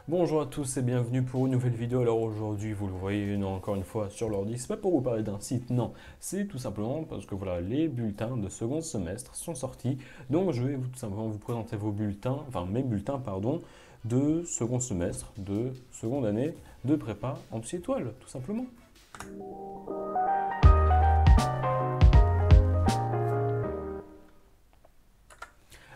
Bonjour à tous et bienvenue pour une nouvelle vidéo. Alors aujourd'hui, vous le voyez encore une fois sur l'ordi, c'est pas pour vous parler d'un site, non, c'est tout simplement parce que voilà, les bulletins de second semestre sont sortis. Donc je vais tout simplement vous présenter vos bulletins, enfin mes bulletins, pardon, de second semestre, de seconde année de prépa en psy-étoile, tout simplement.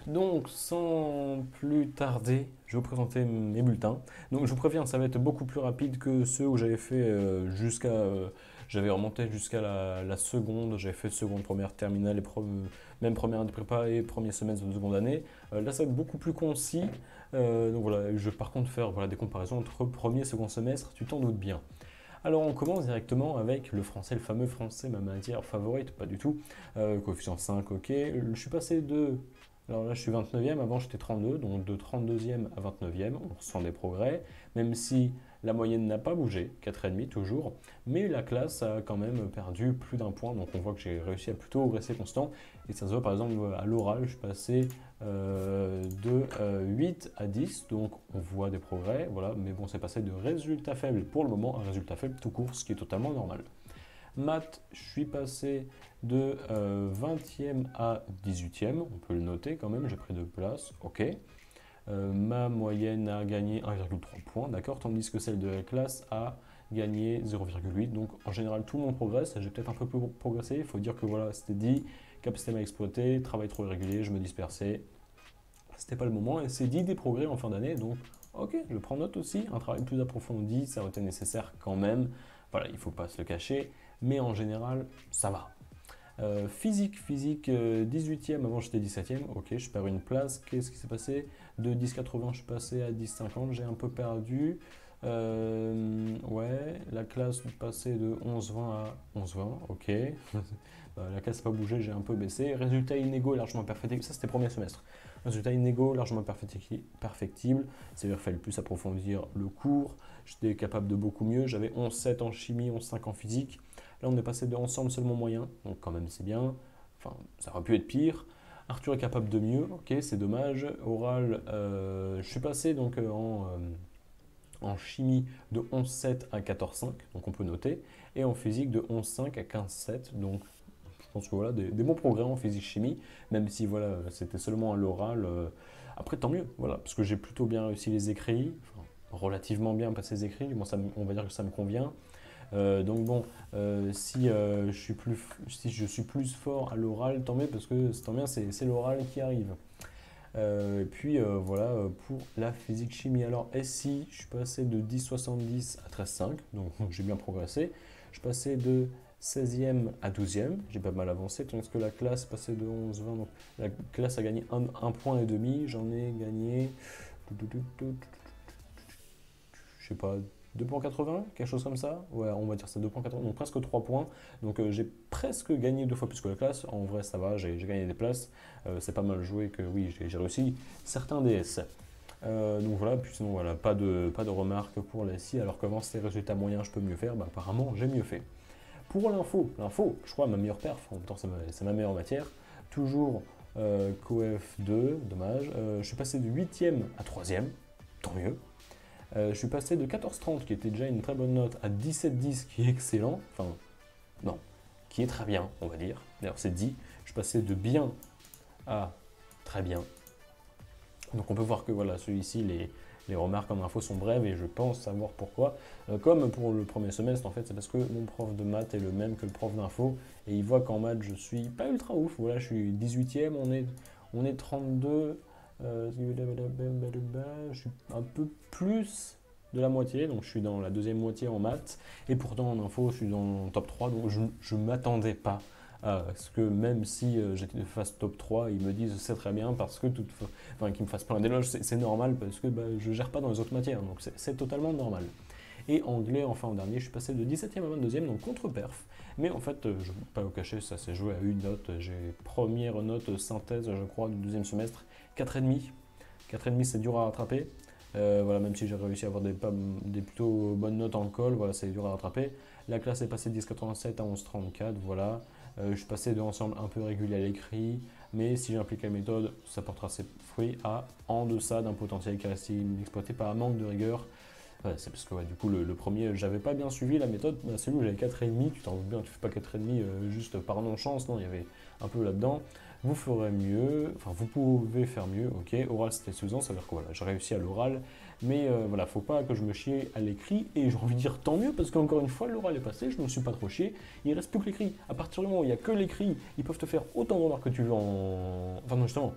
Donc, sans plus tarder, je vais vous présenter mes bulletins. Donc, je vous préviens, ça va être beaucoup plus rapide que ceux où j'avais fait j'avais remonté jusqu'à la seconde, j'avais fait seconde, première, terminale, et même première année de prépa et premier semestre de seconde année. Là, ça va être beaucoup plus concis. Donc voilà, je vais par contre faire voilà, des comparaisons entre premier et second semestre, tu t'en doutes bien. Alors on commence directement avec le français, le fameux français, ma matière favorite, pas du tout. Coefficient 5, ok. Je suis passé de... Alors là je suis 29e, avant j'étais 32, donc de 32e à 29e, on ressent des progrès, même si la moyenne n'a pas bougé, 4,5 toujours, mais la classe a quand même perdu plus d'un point, donc on voit que j'ai réussi à plutôt rester constant, et ça se voit par exemple à l'oral, je suis passé de 8 à 10, donc on voit des progrès, voilà, mais bon, c'est passé de résultat faible pour le moment à résultat faible tout court, ce qui est totalement normal. Maths, je suis passé de 20e à 18e, on peut le noter quand même, j'ai pris 2 places, ok. Ma moyenne a gagné 1,3 points, d'accord, tandis que celle de la classe a gagné 0,8. Donc en général, tout le monde progresse. J'ai peut-être un peu plus progressé. Il faut dire que voilà, c'était dit, capacité à exploiter, travail trop irrégulier, je me dispersais. C'était pas le moment et c'est dit des progrès en fin d'année. Donc ok, je prends note aussi. Un travail plus approfondi, ça aurait été nécessaire quand même. Voilà, il ne faut pas se le cacher. Mais en général, ça va. Physique, 18e, avant j'étais 17e, ok, je perds une place, qu'est-ce qui s'est passé? De 10,80 je suis passé à 10,50, j'ai un peu perdu. Ouais, la classe est passée de 11,20 à 11,20, ok. La classe n'a pas bougé, j'ai un peu baissé. Résultat inégaux, largement perfectible, ça c'était premier semestre. Résultat inégaux, largement perfectible, c'est-à-dire qu'il fallait plus approfondir le cours, j'étais capable de beaucoup mieux, j'avais 11,7 en chimie, 11,5 en physique. Là, on est passé de ensemble seulement moyen, donc quand même c'est bien. Enfin, ça aurait pu être pire. Arthur est capable de mieux, ok, c'est dommage. Oral, je suis passé donc en chimie de 11,7 à 14,5, donc on peut noter. Et en physique de 11,5 à 15,7, donc je pense que voilà, des bons progrès en physique-chimie, même si voilà, c'était seulement à l'oral. Après, tant mieux, voilà, parce que j'ai plutôt bien réussi les écrits, enfin, relativement bien passé les écrits, bon, on va dire que ça me convient. Donc bon, si je suis plus fort à l'oral, tant mieux, parce que tant bien, c'est l'oral qui arrive. Et puis voilà pour la physique-chimie. Alors SI, je suis passé de 10,70 à 13,5, donc j'ai bien progressé. Je suis passé de 16e à 12e, j'ai pas mal avancé, tandis que la classe est passée de 11,20, donc la classe a gagné un point et demi, j'en ai gagné, je sais pas, 2,80, quelque chose comme ça. Ouais, on va dire ça, 2,80, donc presque 3 points. Donc j'ai presque gagné 2 fois plus que la classe. En vrai, ça va, j'ai gagné des places. C'est pas mal joué que oui, j'ai réussi certains DS. Donc voilà, puis sinon, voilà, pas de remarques pour la SI. Alors qu'avant, c'était résultat moyen, je peux mieux faire. Bah, apparemment, j'ai mieux fait. Pour l'info, je crois ma meilleure perf, en même temps, c'est ma meilleure matière. Toujours COEF 2, dommage. Je suis passé de 8e à 3e, tant mieux. Je suis passé de 14,30, qui était déjà une très bonne note, à 17,10, qui est excellent. Enfin, non, qui est très bien, on va dire. D'ailleurs, c'est dit. Je suis passé de bien à très bien. Donc on peut voir que voilà, celui-ci, les remarques en info sont brèves et je pense savoir pourquoi. Comme pour le premier semestre, en fait, c'est parce que mon prof de maths est le même que le prof d'info et il voit qu'en maths, je suis pas ultra ouf. Voilà, je suis 18e, on est 32. Je suis un peu plus de la moitié, donc je suis dans la deuxième moitié en maths, et pourtant en info je suis dans le top 3, donc je ne m'attendais pas à ce que même si j'étais face top 3, ils me disent c'est très bien, parce que enfin, qu'ils me fassent plein d'éloges, c'est normal, parce que bah, je ne gère pas dans les autres matières, donc c'est totalement normal. Et anglais, enfin en dernier, je suis passé de 17e à 22e, donc contre-perf. Mais en fait, je ne vais pas vous cacher, ça s'est joué à une note. J'ai première note synthèse, je crois, du deuxième semestre, 4,5. 4,5, c'est dur à rattraper. Voilà, même si j'ai réussi à avoir des plutôt bonnes notes en col, voilà, c'est dur à rattraper. La classe est passée de 10,87 à 11,34, voilà. Je suis passé de l'ensemble un peu régulier à l'écrit, mais si j'implique la méthode, ça portera ses fruits à en deçà d'un potentiel qui reste inexploité par un manque de rigueur. Ouais, c'est parce que du coup, le premier, j'avais pas bien suivi la méthode. Bah, celui où j'avais 4,5, tu t'en doutes bien, tu fais pas 4,5 juste par non-chance, non, il y avait un peu là-dedans. Vous ferez mieux, enfin vous pouvez faire mieux, ok. Oral c'était suffisant, ça veut dire que voilà, j'ai réussi à l'oral, mais voilà, faut pas que je me chie à l'écrit, et j'ai envie de dire tant mieux, parce qu'encore une fois, l'oral est passé, je me suis pas trop chié, il reste plus que l'écrit. À partir du moment où il n'y a que l'écrit, ils peuvent te faire autant de remarques que tu veux en. Enfin, non, justement,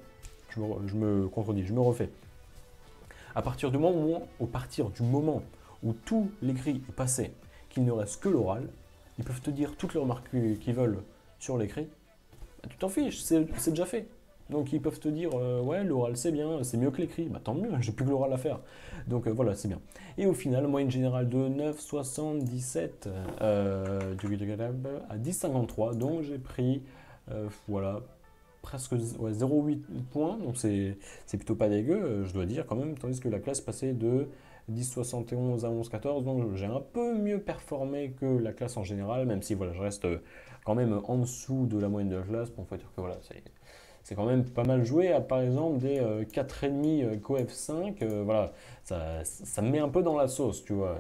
je me contredis, je me refais. À partir du moment où tout l'écrit est passé, qu'il ne reste que l'oral, ils peuvent te dire toutes les remarques qu'ils veulent sur l'écrit, bah, tu t'en fiches, c'est déjà fait. Donc ils peuvent te dire ouais, l'oral c'est bien, c'est mieux que l'écrit, bah tant mieux, j'ai plus que l'oral à faire. Donc voilà, c'est bien. Et au final, moyenne générale de 9,77 à 10,53, donc j'ai pris voilà, presque ouais, 0,8 points, donc c'est plutôt pas dégueu, je dois dire quand même, tandis que la classe passait de 10,71 à 11,14, donc j'ai un peu mieux performé que la classe en général, même si voilà, je reste quand même en dessous de la moyenne de la classe, pour dire que voilà, c'est quand même pas mal joué, à par exemple des 4,5 coef 5, voilà, ça me met un peu dans la sauce, tu vois,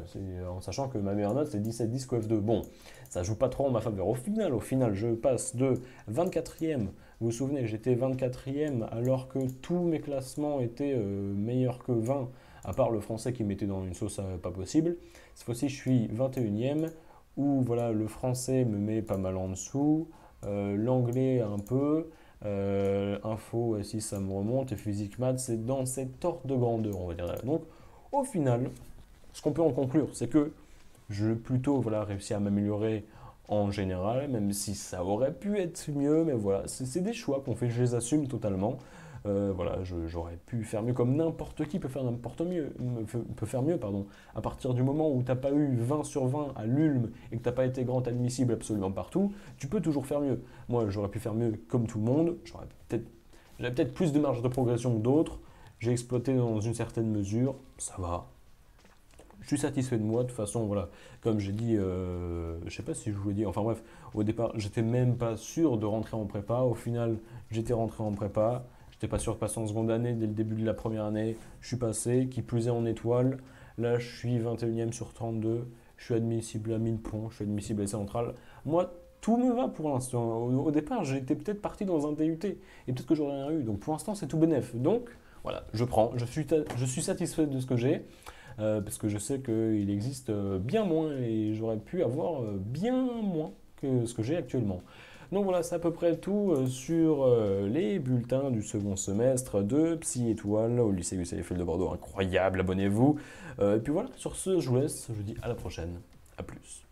en sachant que ma meilleure note c'est 17,10 coef 2. Bon, ça joue pas trop en ma faveur. Au final, je passe de 24e, vous vous souvenez, j'étais 24e alors que tous mes classements étaient meilleurs que 20, à part le français qui m'était dans une sauce pas possible. Cette fois-ci, je suis 21e, où voilà, le français me met pas mal en dessous, l'anglais un peu, info si ça me remonte, et physique maths, c'est dans cet ordre de grandeur, on va dire. Donc, au final, ce qu'on peut en conclure, c'est que je plutôt voilà, réussi à m'améliorer en général, même si ça aurait pu être mieux, mais voilà, c'est des choix qu'on fait, je les assume totalement. Voilà, j'aurais pu faire mieux comme n'importe qui peut faire mieux, pardon. À partir du moment où tu n'as pas eu 20 sur 20 à l'ULM et que tu n'as pas été grand admissible absolument partout, tu peux toujours faire mieux. Moi, j'aurais pu faire mieux comme tout le monde, j'avais peut-être plus de marge de progression que d'autres, j'ai exploité dans une certaine mesure, ça va, je suis satisfait de moi. De toute façon, voilà, comme j'ai dit, je sais pas si je vous l'ai dit, enfin bref, au départ, j'étais même pas sûr de rentrer en prépa. Au final, j'étais rentré en prépa. J'étais pas sûr de passer en seconde année dès le début de la première année. Je suis passé, qui plus est en étoile. Là, je suis 21e sur 32. Je suis admissible à 1000 points. Je suis admissible à l'essai central. Moi, tout me va pour l'instant. Au départ, j'étais peut-être parti dans un DUT et peut-être que j'aurais rien eu. Donc pour l'instant, c'est tout bénef. Donc voilà, je prends. Je suis satisfait de ce que j'ai. Parce que je sais qu'il existe bien moins et j'aurais pu avoir bien moins que ce que j'ai actuellement. Donc voilà, c'est à peu près tout sur les bulletins du second semestre de Psy Étoile au lycée Gustave Eiffel de Bordeaux. Incroyable, abonnez-vous. Et puis voilà, sur ce, je vous laisse, je vous dis à la prochaine. À plus.